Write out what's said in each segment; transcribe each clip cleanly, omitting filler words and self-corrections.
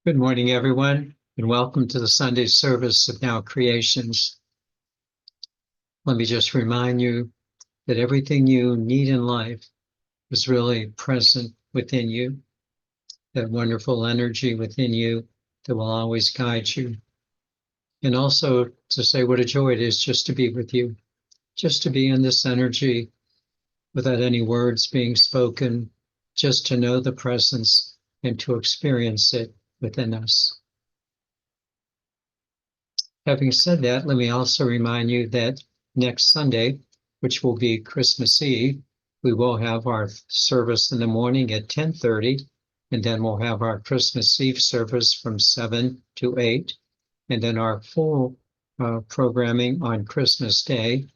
Good morning, everyone, and welcome to the Sunday service of Now Creations. Let me just remind you that everything you need in life is really present within you, that wonderful energy within you that will always guide you. And also to say what a joy it is just to be with you, just to be in this energy without any words being spoken, just to know the presence and to experience it within us. Having said that, let me also remind you that next Sunday, which will be Christmas Eve, we will have our service in the morning at 10:30, and then we'll have our Christmas Eve service from 7 to 8, and then our full programming on Christmas Day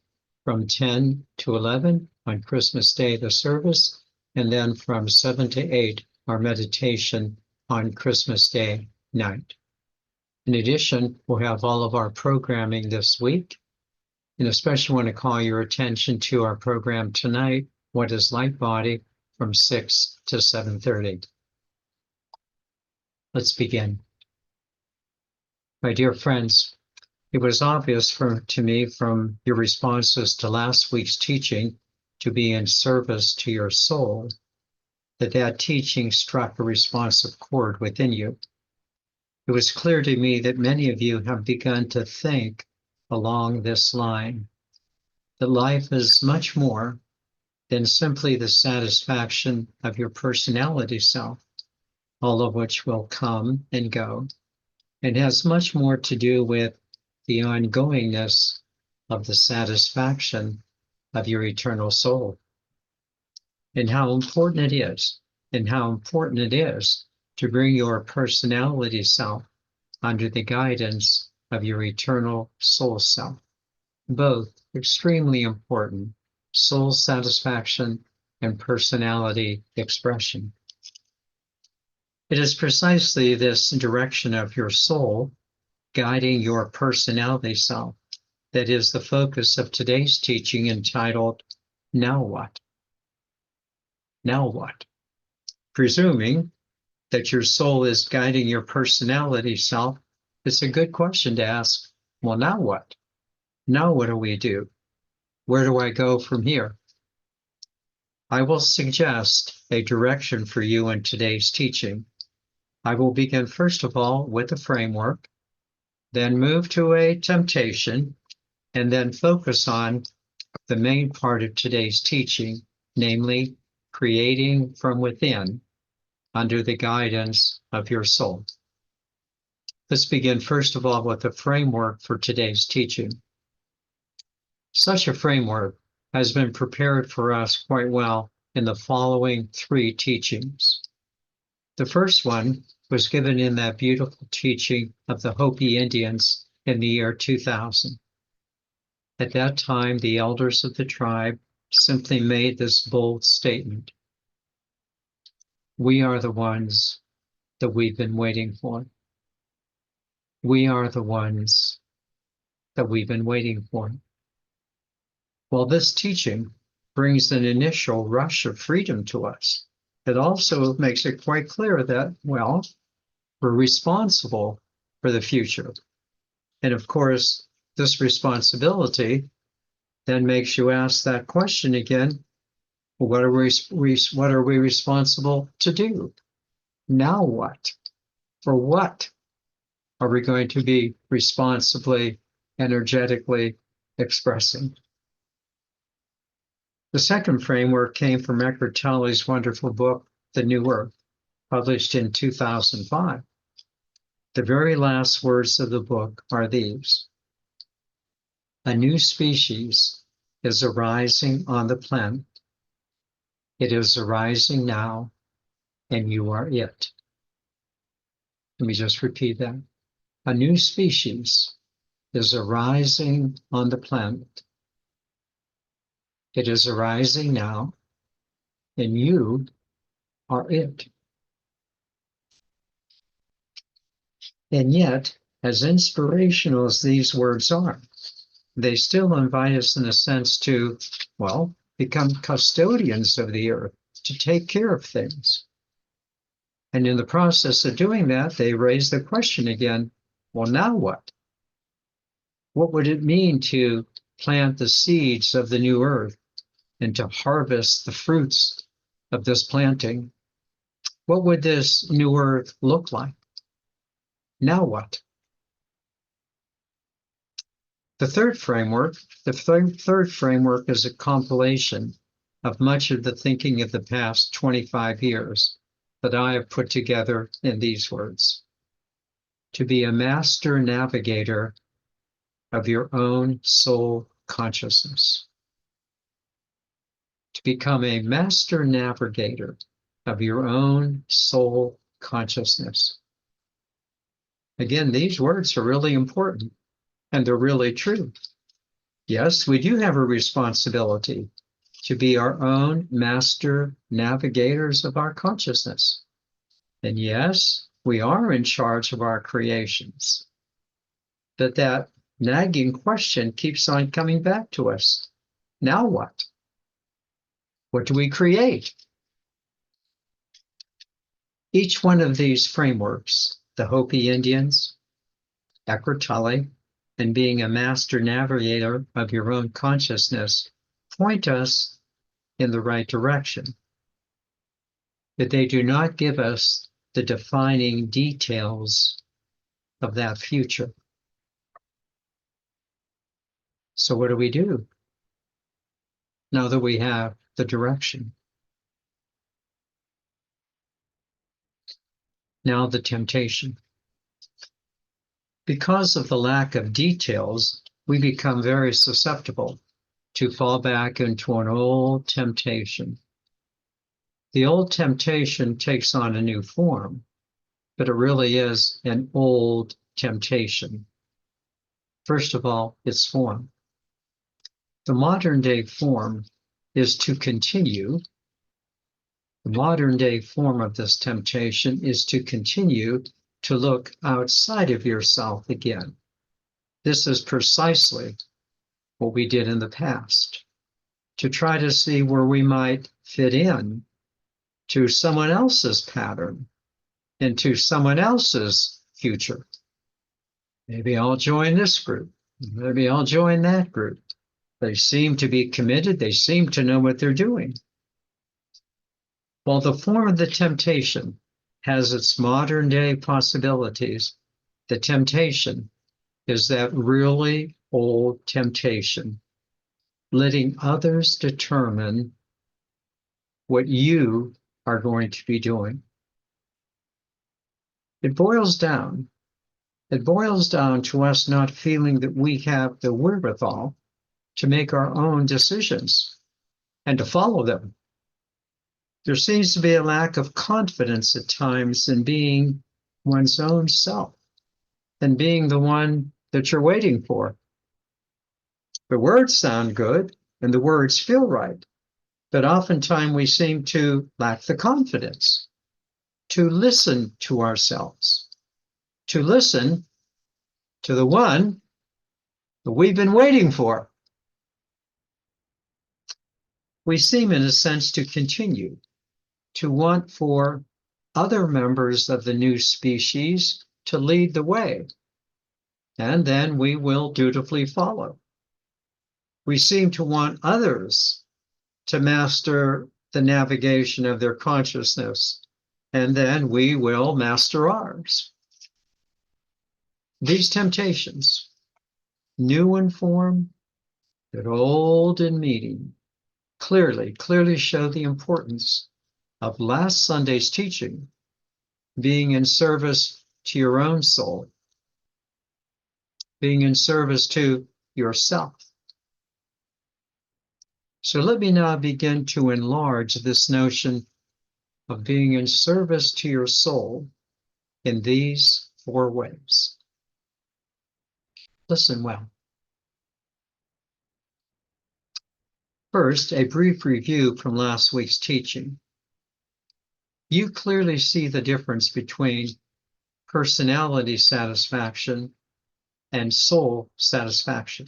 from 10 to 11 on Christmas Day, the service, and then from 7 to 8, our meditation on Christmas Day night. In addition, we'll have all of our programming this week, and especially want to call your attention to our program tonight, What is Light Body, from 6 to 7:30. Let's begin. My dear friends, it was obvious to me from your responses to last week's teaching to be in service to your soul, that teaching struck a responsive chord within you. It was clear to me that many of you have begun to think along this line, that life is much more than simply the satisfaction of your personality self, all of which will come and go, and has much more to do with the ongoingness of the satisfaction of your eternal soul, and how important it is to bring your personality self under the guidance of your eternal soul self. Both extremely important, soul satisfaction and personality expression. It is precisely this direction of your soul guiding your personality self that is the focus of today's teaching, entitled, Now What? Now what? Presuming that your soul is guiding your personality self, it's a good question to ask, well, now what? Now what do we do? Where do I go from here? I will suggest a direction for you in today's teaching. I will begin, first of all, with a framework, then move to a temptation, and then focus on the main part of today's teaching, namely creating from within under the guidance of your soul. Let's begin, first of all, with the framework for today's teaching. Such a framework has been prepared for us quite well in the following three teachings. The first one was given in that beautiful teaching of the Hopi Indians in the year 2000. At that time, the elders of the tribe simply made this bold statement: we are the ones that we've been waiting for. We are the ones that we've been waiting for. Well, this teaching brings an initial rush of freedom to us. It also makes it quite clear that, well, we're responsible for the future. And of course, this responsibility then makes you ask that question again: what are we responsible to do? Now what? For what are we going to be responsibly, energetically expressing? The second framework came from Eckhart Tolle's wonderful book, The New Earth, published in 2005. The very last words of the book are these: a new species is arising on the planet. It is arising now, and you are it. Let me just repeat that. A new species is arising on the planet. It is arising now, and you are it. And yet, as inspirational as these words are, they still invite us, in a sense, to, well, become custodians of the earth, to take care of things. And in the process of doing that, they raise the question again, well, now what? What would it mean to plant the seeds of the new earth and to harvest the fruits of this planting? What would this new earth look like? Now what? The third framework is a compilation of much of the thinking of the past 25 years that I have put together in these words. To be a master navigator of your own soul consciousness. To become a master navigator of your own soul consciousness. Again, these words are really important and they're really true. Yes, we do have a responsibility to be our own master navigators of our consciousness. And yes, we are in charge of our creations. But that nagging question keeps on coming back to us. Now what? What do we create? Each one of these frameworks, the Hopi Indians, Eckhart Tolle, and being a master navigator of your own consciousness, point us in the right direction. But they do not give us the defining details of that future. So what do we do now that we have the direction? Now the temptation. Because of the lack of details, we become very susceptible to fall back into an old temptation. The old temptation takes on a new form, but it really is an old temptation. First of all, its form. The modern day form is to continue. The modern day form of this temptation is to continue to look outside of yourself again. This is precisely what we did in the past, to try to see where we might fit in to someone else's pattern, into someone else's future. Maybe I'll join this group. Maybe I'll join that group. They seem to be committed. They seem to know what they're doing. While the form of the temptation has its modern day possibilities, the temptation is that really old temptation, letting others determine what you are going to be doing. It boils down to us not feeling that we have the wherewithal to make our own decisions and to follow them. There seems to be a lack of confidence at times in being one's own self and being the one that you're waiting for. The words sound good and the words feel right, but oftentimes we seem to lack the confidence to listen to ourselves, to listen to the one that we've been waiting for. We seem, in a sense, to continue to want for other members of the new species to lead the way, and then we will dutifully follow. We seem to want others to master the navigation of their consciousness, and then we will master ours. These temptations, new in form, but old in meaning, clearly show the importance of last Sunday's teaching, being in service to your own soul, being in service to yourself. So let me now begin to enlarge this notion of being in service to your soul in these 4 ways. Listen well. First, a brief review from last week's teaching. You clearly see the difference between personality satisfaction and soul satisfaction.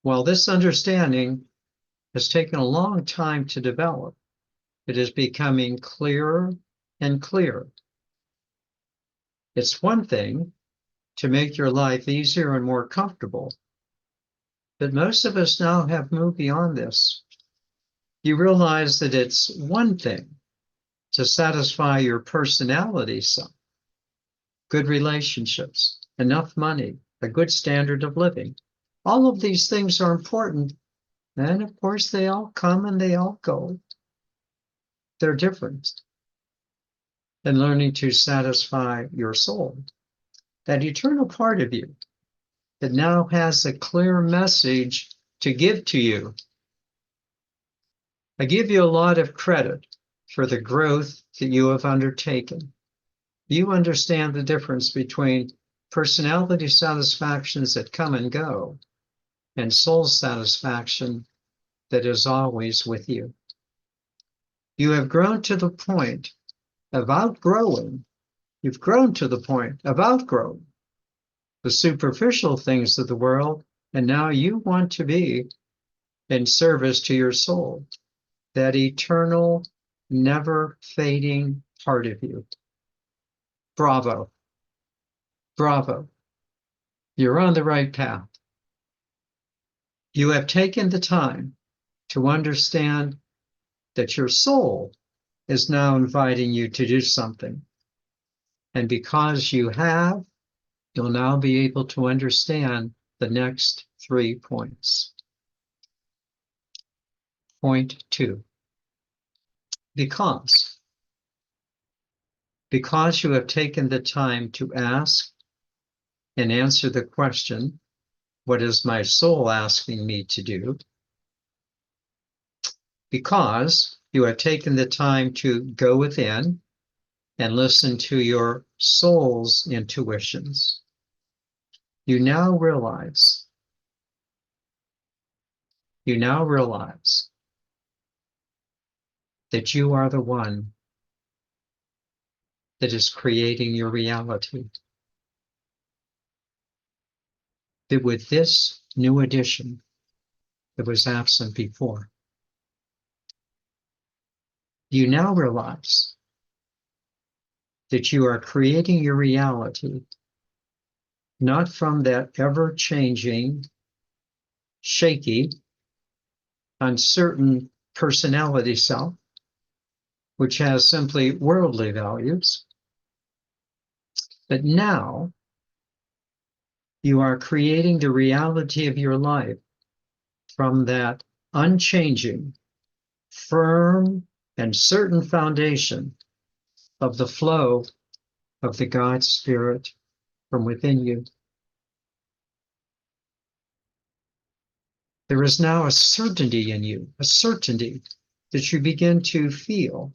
While this understanding has taken a long time to develop, it is becoming clearer and clear. It's one thing to make your life easier and more comfortable, but most of us now have moved beyond this. You realize that it's one thing to satisfy your personality self, good relationships, enough money, a good standard of living. All of these things are important, and of course they all come and they all go. They're different. And learning to satisfy your soul, that eternal part of you that now has a clear message to give to you. I give you a lot of credit for the growth that you have undertaken. You understand the difference between personality satisfactions that come and go and soul satisfaction that is always with you. You have grown to the point of outgrowing. You've grown to the point of outgrowing the superficial things of the world, and now you want to be in service to your soul, that eternal, never fading part of you. Bravo. Bravo. You're on the right path. You have taken the time to understand that your soul is now inviting you to do something. And because you have, you'll now be able to understand the next 3 points. Point 2. Because you have taken the time to ask and answer the question, what is my soul asking me to do? Because you have taken the time to go within and listen to your soul's intuitions, you now realize that you are the one that is creating your reality. That with this new addition that was absent before, you now realize that you are creating your reality not from that ever-changing, shaky, uncertain personality self, which has simply worldly values, but now you are creating the reality of your life from that unchanging, firm, and certain foundation of the flow of the God Spirit from within you. There is now a certainty in you, a certainty that you begin to feel.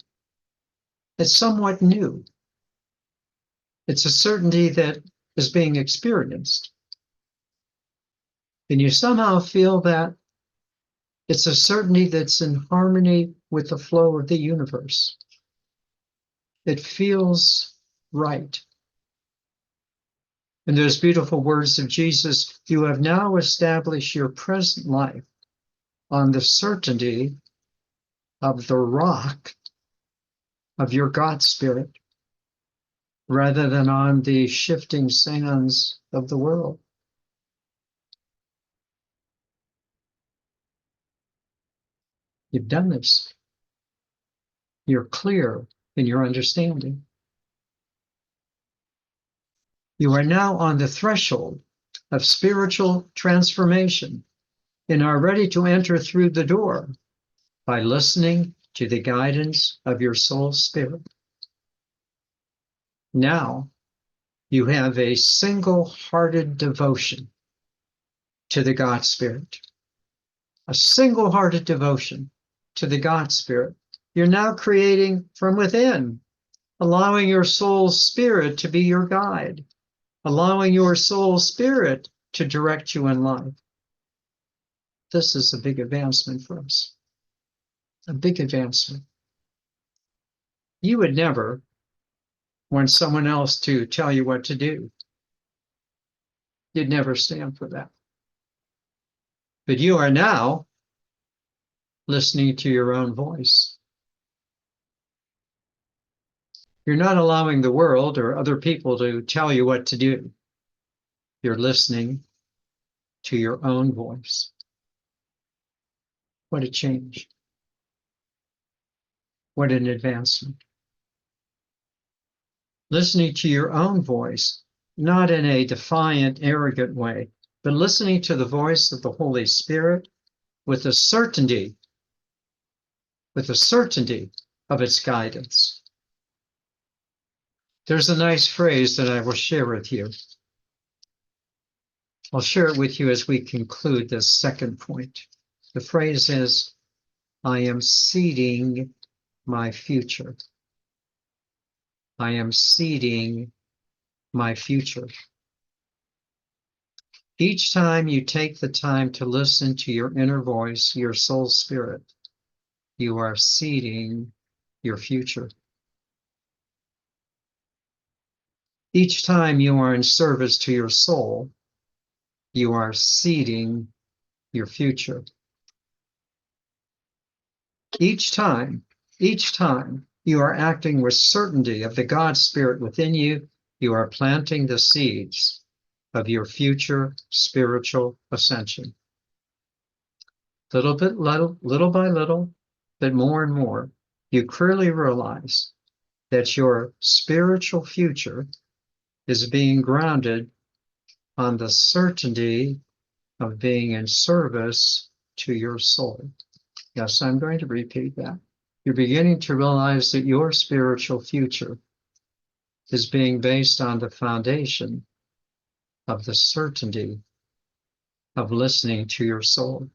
It's somewhat new. It's a certainty that is being experienced. And you somehow feel that it's a certainty that's in harmony with the flow of the universe. It feels right. In those beautiful words of Jesus, you have now established your present life on the certainty of the rock of your God Spirit, rather than on the shifting sands of the world. You've done this. You're clear in your understanding. You are now on the threshold of spiritual transformation and are ready to enter through the door by listening to the guidance of your soul spirit. Now you have a single-hearted devotion to the God Spirit. A single-hearted devotion to the God Spirit. You're now creating from within, allowing your soul spirit to be your guide, allowing your soul spirit to direct you in life. This is a big advancement for us. A big advancement. You would never want someone else to tell you what to do. You'd never stand for that. But you are now listening to your own voice. You're not allowing the world or other people to tell you what to do. You're listening to your own voice. What a change. What an advancement. Listening to your own voice, not in a defiant, arrogant way, but listening to the voice of the Holy Spirit with the certainty of its guidance. There's a nice phrase that I will share with you. I'll share it with you as we conclude this second point. The phrase is, I am seeding my future. I am seeding my future. Each time you take the time to listen to your inner voice, your soul spirit, you are seeding your future. Each time you are in service to your soul, you are seeding your future. Each time you are acting with certainty of the God Spirit within you, you are planting the seeds of your future spiritual ascension. Little by little, but more and more, you clearly realize that your spiritual future is being grounded on the certainty of being in service to your soul. Yes, I'm going to repeat that. You're beginning to realize that your spiritual future is being based on the foundation of the certainty of listening to your soul.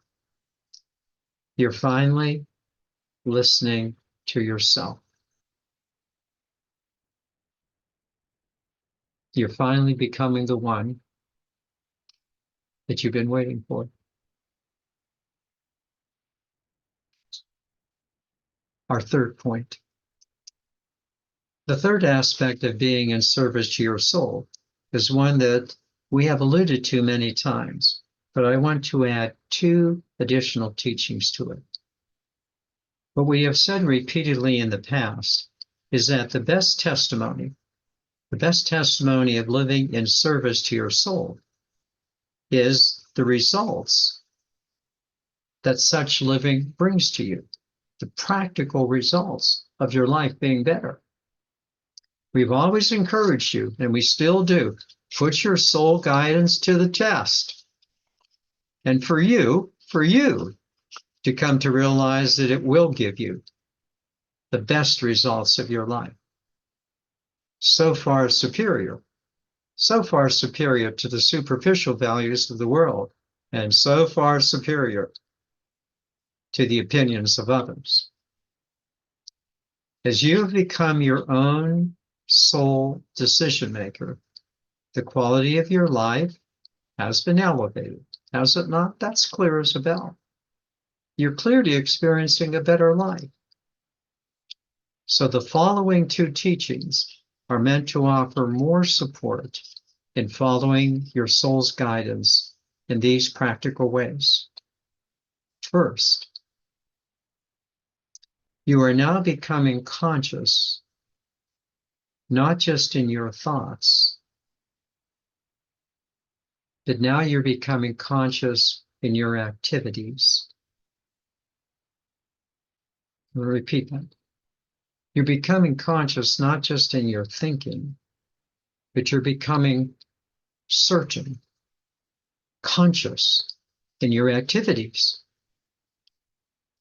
You're finally listening to yourself. You're finally becoming the one that you've been waiting for. Our third point. The third aspect of being in service to your soul is one that we have alluded to many times, but I want to add two additional teachings to it. What we have said repeatedly in the past is that the best testimony of living in service to your soul is the results that such living brings to you, the practical results of your life being better. We've always encouraged you, and we still do, put your soul guidance to the test. And for you to come to realize that it will give you the best results of your life. So far superior to the superficial values of the world, and so far superior to the opinions of others. As you have become your own soul decision maker, the quality of your life has been elevated. Has it not? That's clear as a bell. You're clearly experiencing a better life. So the following two teachings are meant to offer more support in following your soul's guidance in these practical ways. First, you are now becoming conscious, not just in your thoughts, but now you're becoming conscious in your activities. I'm going to repeat that. You're becoming conscious not just in your thinking, but you're becoming certain, conscious in your activities.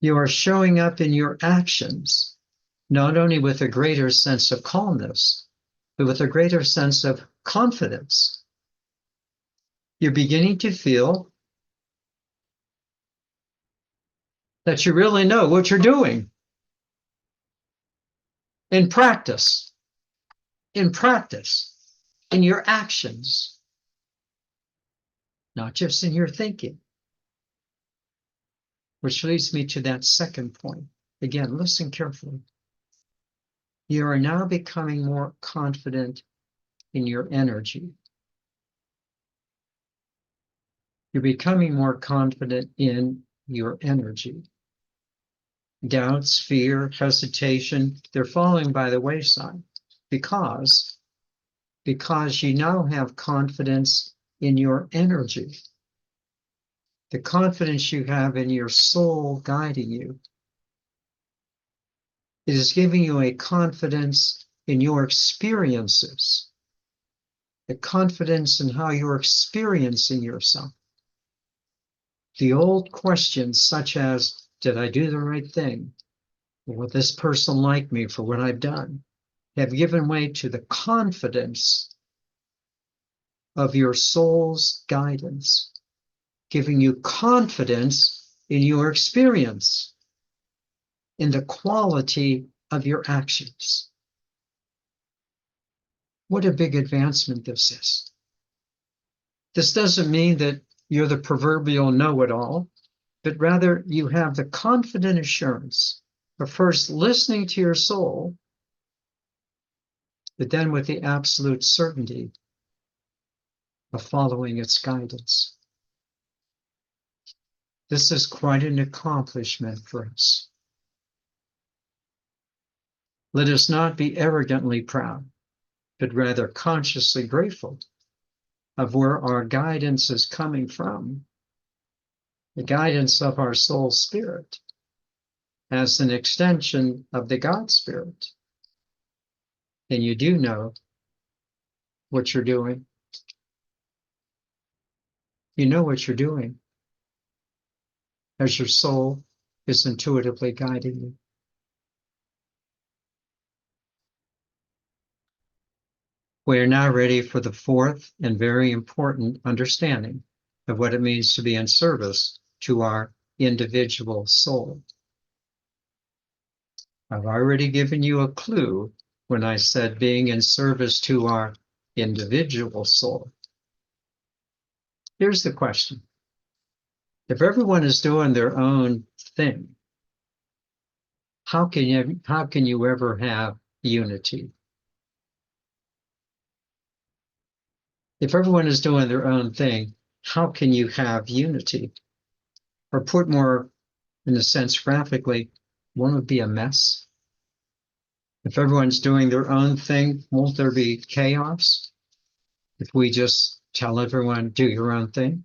You are showing up in your actions, not only with a greater sense of calmness, but with a greater sense of confidence. You're beginning to feel that you really know what you're doing. In practice, in your actions, not just in your thinking. Which leads me to that second point. Again, listen carefully. You are now becoming more confident in your energy. You're becoming more confident in your energy. Doubts, fear, hesitation, they're falling by the wayside Because you now have confidence in your energy, the confidence you have in your soul guiding you. It is giving you a confidence in your experiences, the confidence in how you're experiencing yourself. The old questions such as, did I do the right thing? Will this person like me for what I've done? Have given way to the confidence of your soul's guidance, giving you confidence in your experience, in the quality of your actions. What a big advancement this is. This doesn't mean that you're the proverbial know-it-all, but rather you have the confident assurance of first listening to your soul, but then with the absolute certainty of following its guidance. This is quite an accomplishment for us. Let us not be arrogantly proud, but rather consciously grateful of where our guidance is coming from, the guidance of our soul spirit as an extension of the God Spirit. And you do know what you're doing. You know what you're doing as your soul is intuitively guiding you. We are now ready for the fourth and very important understanding of what it means to be in service to our individual soul. I've already given you a clue when I said being in service to our individual soul. Here's the question. If everyone is doing their own thing, how can you ever have unity? If everyone is doing their own thing, how can you have unity? Or put more in a sense graphically, won't it be a mess? If everyone's doing their own thing, won't there be chaos? If we just tell everyone, do your own thing?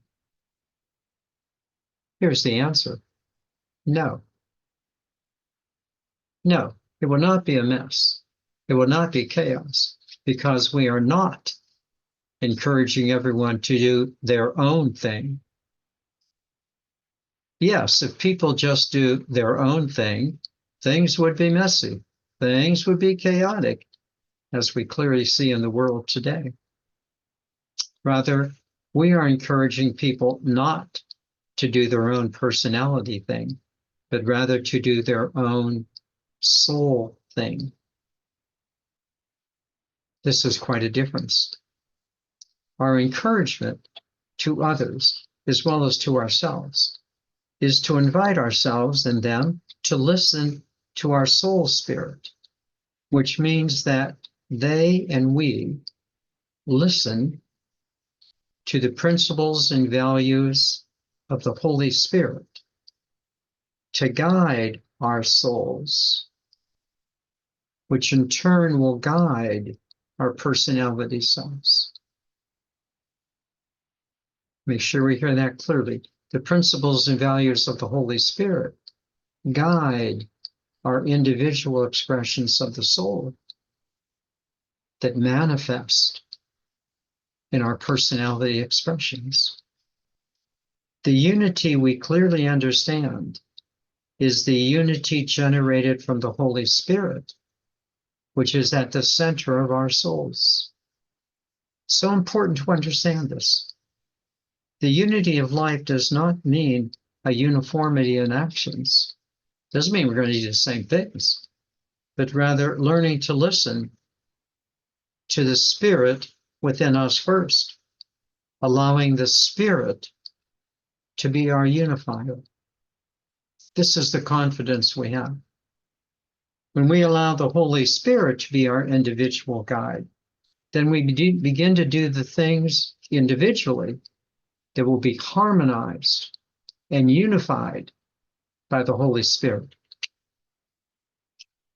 Here's the answer. No. No, it will not be a mess. It will not be chaos, because we are not encouraging everyone to do their own thing. Yes, if people just do their own thing, things would be messy. Things would be chaotic, as we clearly see in the world today. Rather, we are encouraging people not to do their own personality thing, but rather to do their own soul thing. This is quite a difference. Our encouragement to others, as well as to ourselves, is to invite ourselves and them to listen to our soul spirit, which means that they and we listen to the principles and values of the Holy Spirit to guide our souls, which in turn will guide our personality selves. Make sure we hear that clearly. The principles and values of the Holy Spirit guide our individual expressions of the soul that manifest in our personality expressions. The unity we clearly understand is the unity generated from the Holy Spirit, which is at the center of our souls. So important to understand this. The unity of life does not mean a uniformity in actions. Doesn't mean we're going to do the same things, but rather learning to listen to the Spirit within us first, allowing the Spirit to be our unifier. This is the confidence we have. When we allow the Holy Spirit to be our individual guide, then we begin to do the things individually that will be harmonized and unified by the Holy Spirit.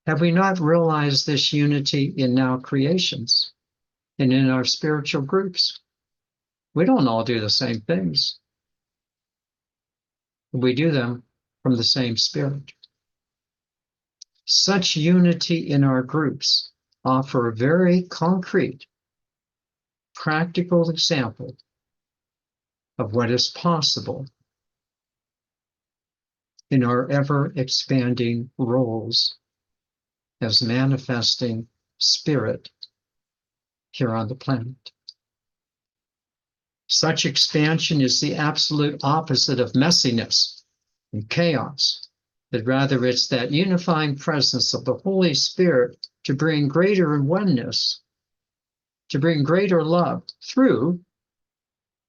Have we not realized this unity in now creations and in our spiritual groups? We don't all do the same things. We do them from the same spirit. Such unity in our groups offer a very concrete, practical example of what is possible in our ever-expanding roles as manifesting spirit here on the planet. Such expansion is the absolute opposite of messiness and chaos, but rather it's that unifying presence of the Holy Spirit to bring greater oneness, to bring greater love through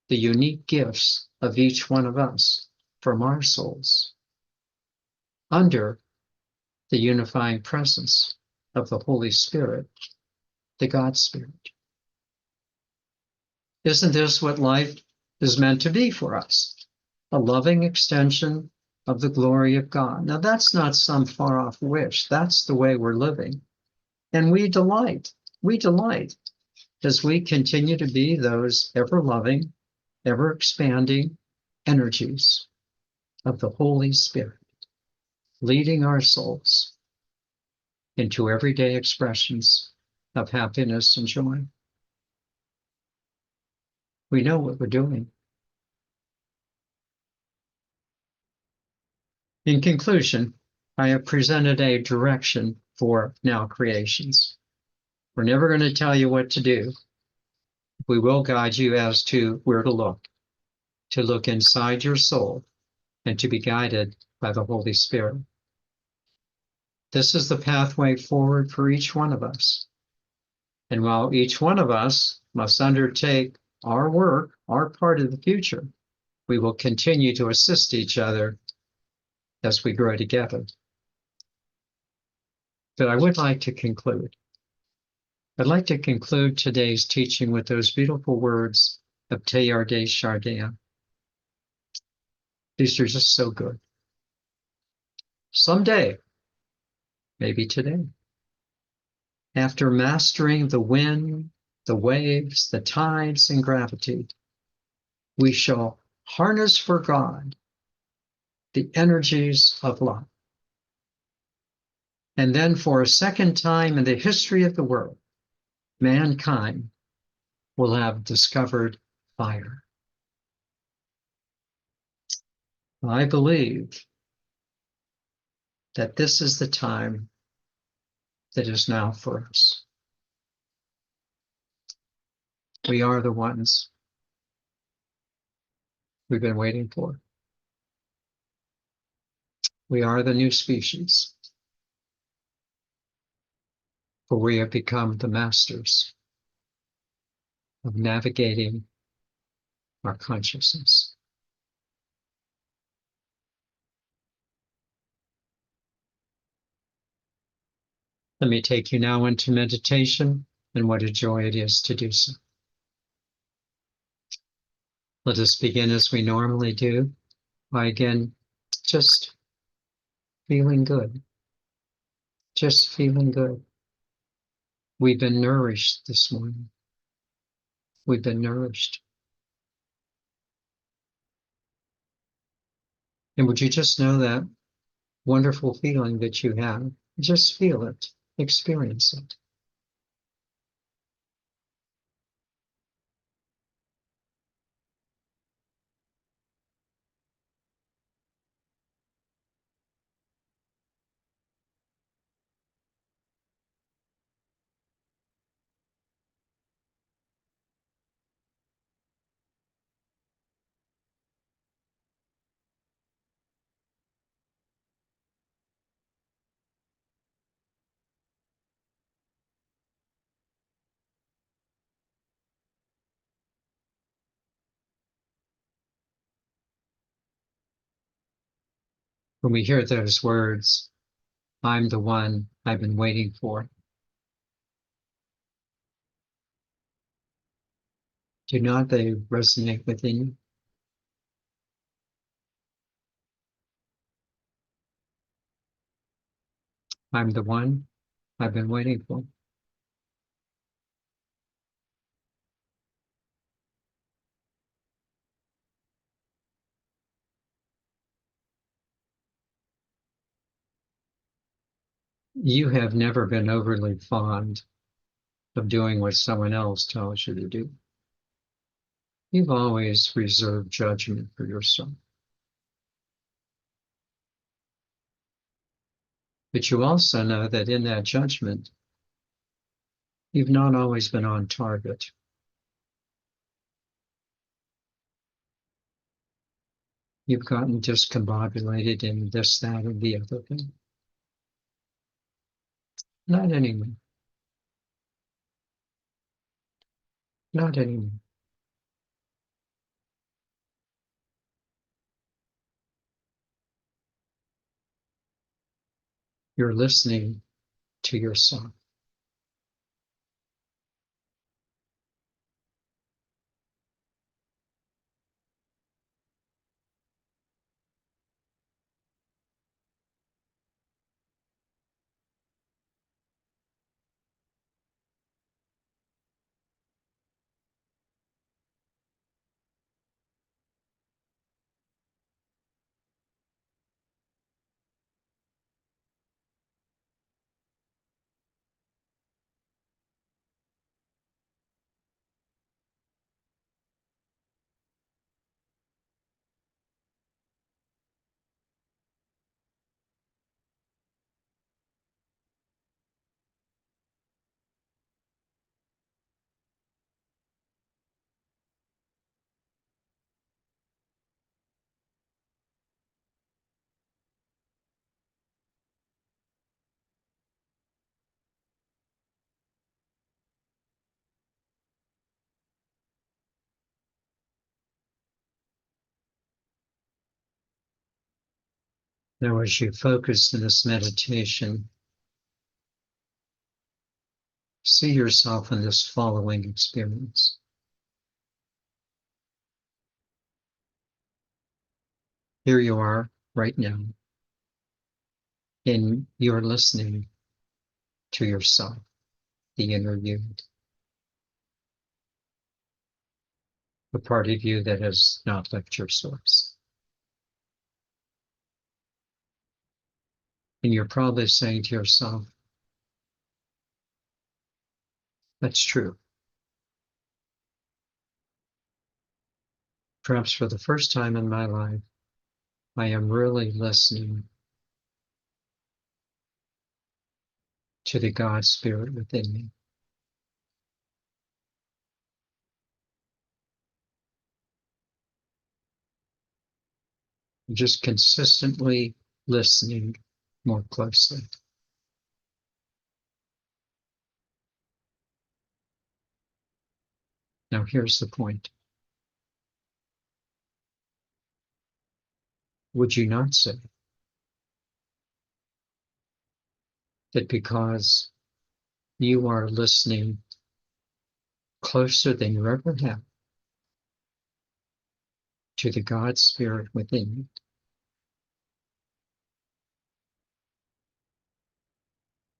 the unique gifts of each one of us from our souls, under the unifying presence of the Holy Spirit, the God Spirit. Isn't this what life is meant to be for us? A loving extension of the glory of God. Now, that's not some far off wish. That's the way we're living. And we delight as we continue to be those ever loving, ever expanding energies of the Holy Spirit, leading our souls into everyday expressions of happiness and joy. We know what we're doing. In conclusion, I have presented a direction for now creations. We're never going to tell you what to do. We will guide you as to where to look inside your soul, and to be guided by the Holy Spirit. This is the pathway forward for each one of us. And while each one of us must undertake our work, our part of the future, we will continue to assist each other as we grow together. But I would like to conclude. I'd like to conclude today's teaching with those beautiful words of Teilhard de Chardin. These are just so good. Someday, maybe today, after mastering the wind, the waves, the tides, and gravity, we shall harness for God the energies of love. And then for a second time in the history of the world, mankind will have discovered fire. I believe that this is the time that is now for us. We are the ones we've been waiting for. We are the new species, for we have become the masters of navigating our consciousness. Let me take you now into meditation, and what a joy it is to do so. Let us begin as we normally do, by again just feeling good. Just feeling good. We've been nourished this morning. We've been nourished. And would you just know that wonderful feeling that you have? Just feel it, experience it. When we hear those words, I'm the one I've been waiting for, do not they resonate within you? I'm the one I've been waiting for. You have never been overly fond of doing what someone else tells you to do. You've always reserved judgment for yourself. But you also know that in that judgment, you've not always been on target. You've gotten discombobulated in this, that, and the other thing. Not anymore. Not anymore. You're listening to yourself. Now, as you focus in this meditation, see yourself in this following experience. Here you are right now, and you're listening to yourself, the inner you, the part of you that has not left your source. And you're probably saying to yourself, that's true. Perhaps for the first time in my life, I am really listening to the God Spirit within me. I'm just consistently listening more closely. Now, here's the point. Would you not say that because you are listening closer than you ever have to the God Spirit within you,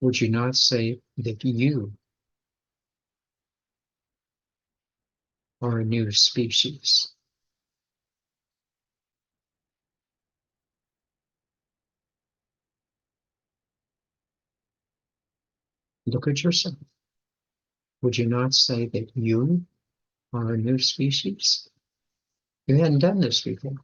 would you not say that you are a new species? Look at yourself. Would you not say that you are a new species? You hadn't done this before.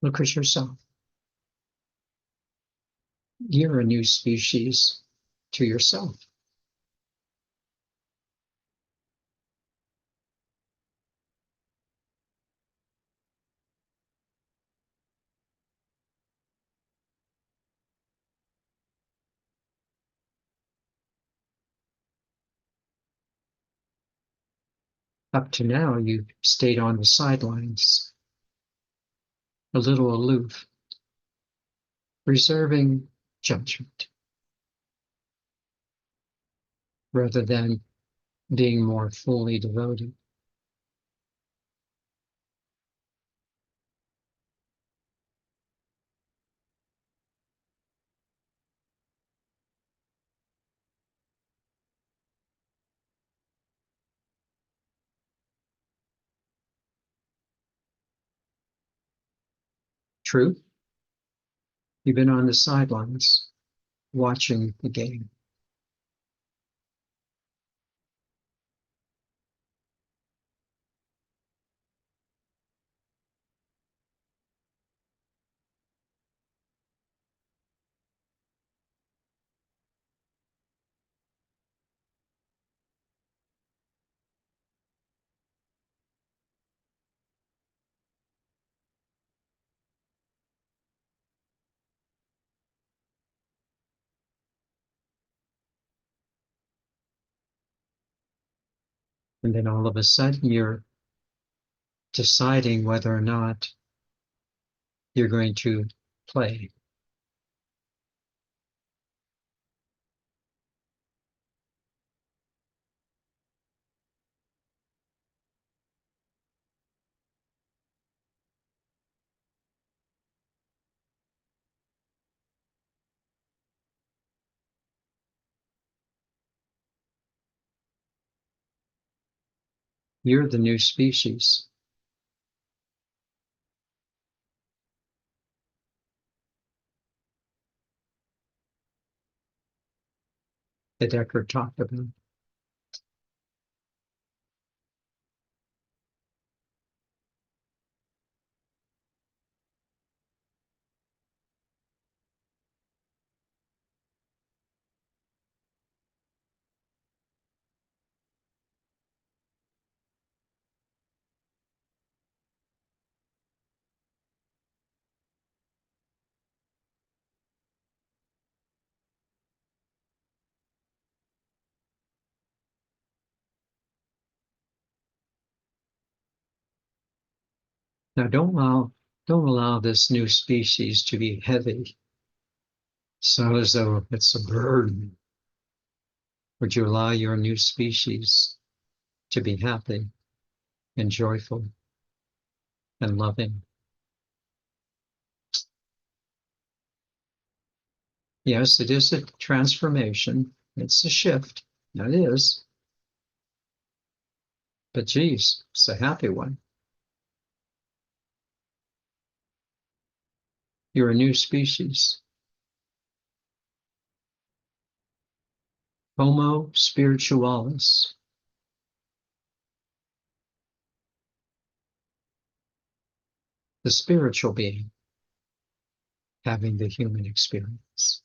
Look at yourself. You're a new species to yourself. Up to now, you stayed on the sidelines, a little aloof, reserving judgment rather than being more fully devoted. True, you've been on the sidelines watching the game. And then all of a sudden, you're deciding whether or not you're going to play. You're the new species that Eckhart talked about. Now, don't allow this new species to be heavy, so as though it's a burden. Would you allow your new species to be happy and joyful and loving? Yes, it is a transformation. It's a shift. That is. But geez, it's a happy one. You're a new species. Homo spiritualis. The spiritual being having the human experience.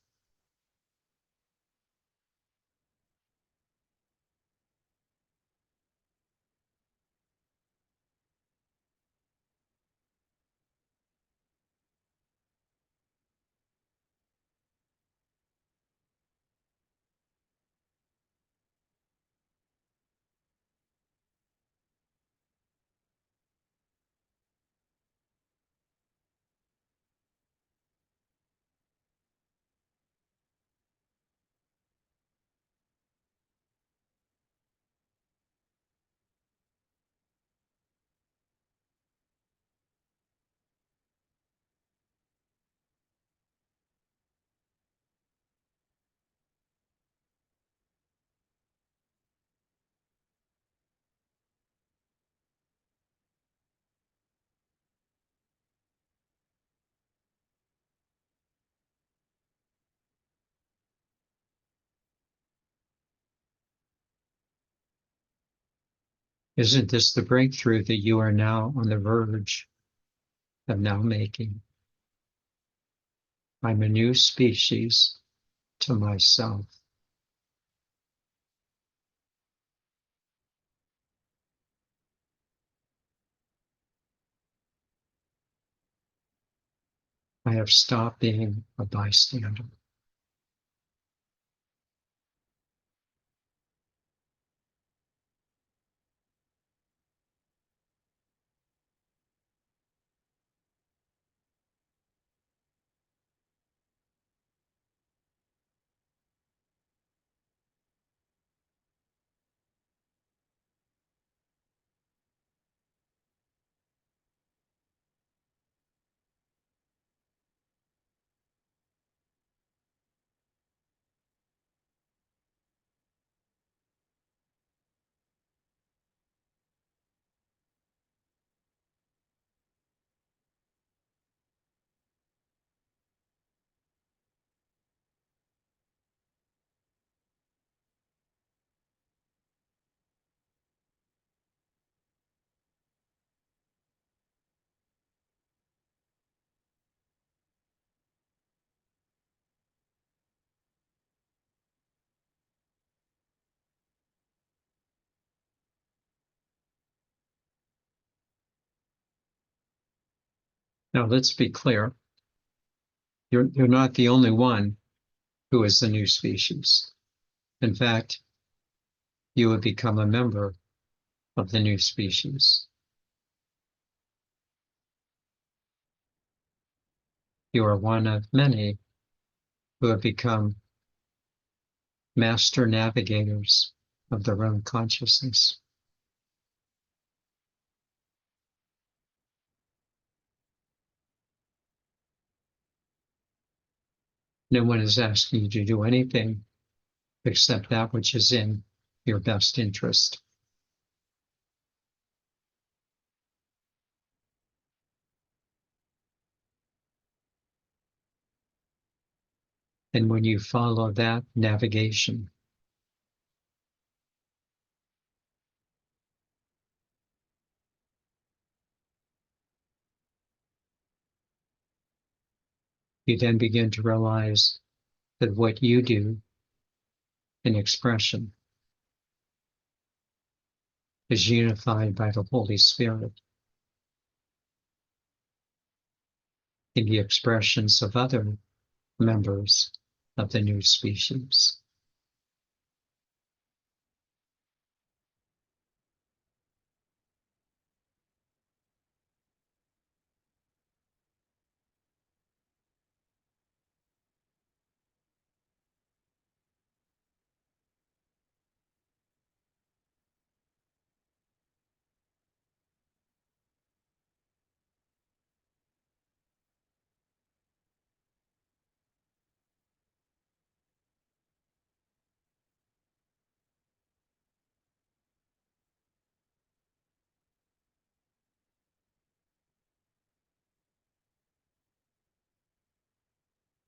Isn't this the breakthrough that you are now on the verge of now making? I'm a new species to myself. I have stopped being a bystander. Now, let's be clear. You're not the only one who is the new species. In fact, you would become a member of the new species. You are one of many who have become master navigators of their own consciousness. No one is asking you to do anything except that which is in your best interest. And when you follow that navigation, you then begin to realize that what you do in expression is unified by the Holy Spirit in the expressions of other members of the new species.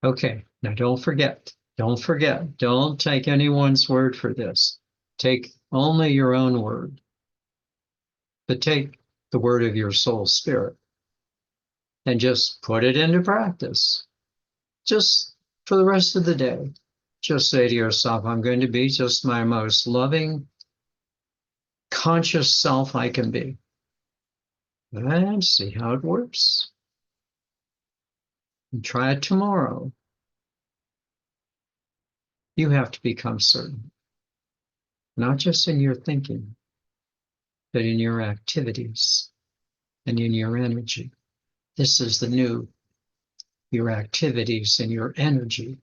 Okay, now don't forget, don't take anyone's word for this. Take only your own word, but take the word of your soul spirit and just put it into practice. Just for the rest of the day, just say to yourself, I'm going to be just my most loving, conscious self I can be. And see how it works. And try it tomorrow. You have to become certain, not just in your thinking, but in your activities and in your energy. This is the new, your activities and your energy.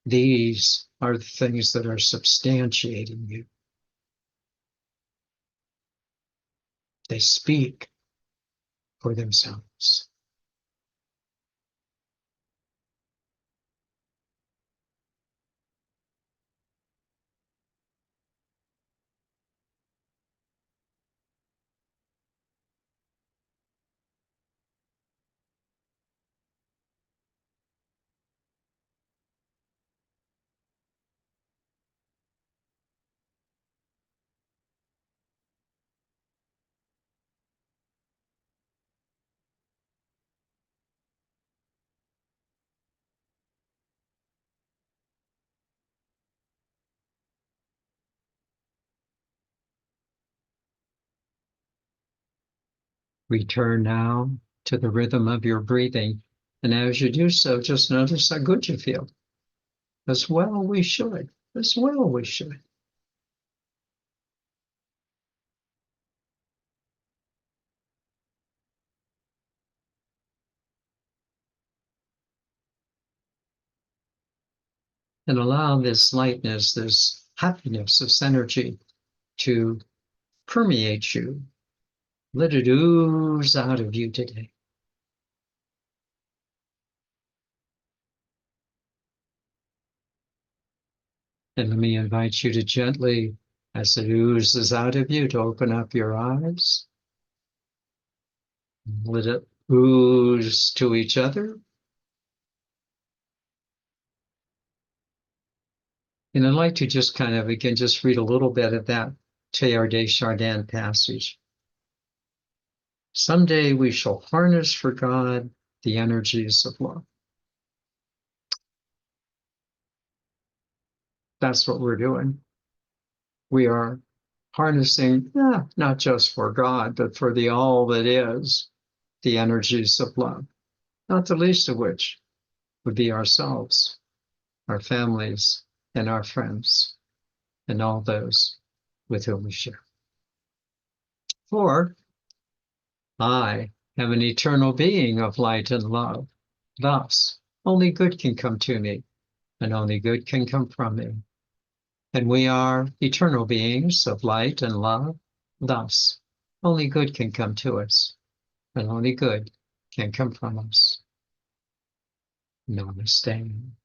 These are the things that are substantiating you. They speak for themselves. Return now to the rhythm of your breathing. And as you do so, just notice how good you feel. As well we should. As well we should. And allow this lightness, this happiness, this energy to permeate you. Let it ooze out of you today. And let me invite you to gently, as it oozes out of you, to open up your eyes. Let it ooze to each other. And I'd like to just kind of, again, just read a little bit of that Teilhard de Chardin passage. Someday we shall harness for God the energies of love. That's what we're doing. We are harnessing, not just for God, but for the all that is, the energies of love. not the least of which would be ourselves, our families, and our friends, and all those with whom we share. For I am an eternal being of light and love. Thus, only good can come to me, and only good can come from me. And we are eternal beings of light and love. Thus, only good can come to us, and only good can come from us. Namaste.